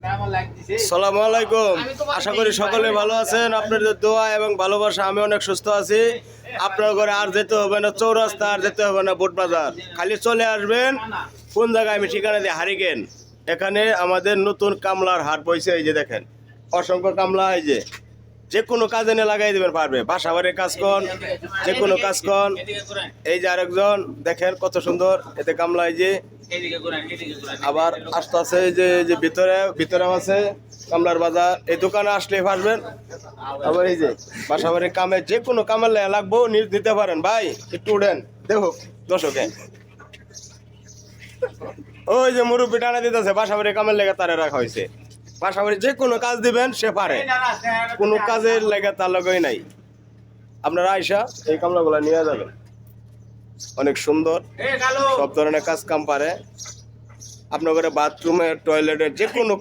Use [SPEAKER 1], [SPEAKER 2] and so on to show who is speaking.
[SPEAKER 1] আসসালামু আলাইকুম। আশা করি সকলে ভালো আছেন। আপনাদের দোয়া এবং ভালোবাসা আমি অনেক সুস্থ আছি। আপনার ঘরে আর যেতে হবে না চৌরাস্তা, আর যেতে হবে না বোট বাজার, খালি চলে আসবেন। কোন জায়গায় আমি ঠিকানা দিয়ে হারিকেন, এখানে আমাদের নতুন কামলার হাট বইছে। এই যে দেখেন অসংখ্য কামলা, এই যে কোনো কাজে নিয়ে লাগাই দিবেন, পারবে বাসা বাড়ির কাজ কর, যে কোনো কাজ কর। এই যে আরেকজন দেখেন কত সুন্দর, এতে কামলা। এই যে আবার আস্তে আস্তে এই যে ভিতরেও আছে কামলার বাজার। এই দোকানে আসলে পারবেন। আবার এই যে বাসা বাড়ির কামে যে কোনো কামের লাগবো নিতে পারেন। ভাই একটু উঠেন, দেখো দর্শকে ওই যে মুরব্বী টানা দিতেছে, বাসা বাড়ির কামের লেগে তারে রাখা হয়েছে। বাসা বাড়ি যে কোনো কাজ দিবেন সে পারে, কোনো কাজের লেগে তার লগেই নাই। আপনারা আইসা এই কামলাগুলো নিয়ে যাবেন, অনেক সুন্দর, সব ধরনের কাজ কাম পারে। আপনার ঘরে বাথরুমের টয়লেটের যে কোনো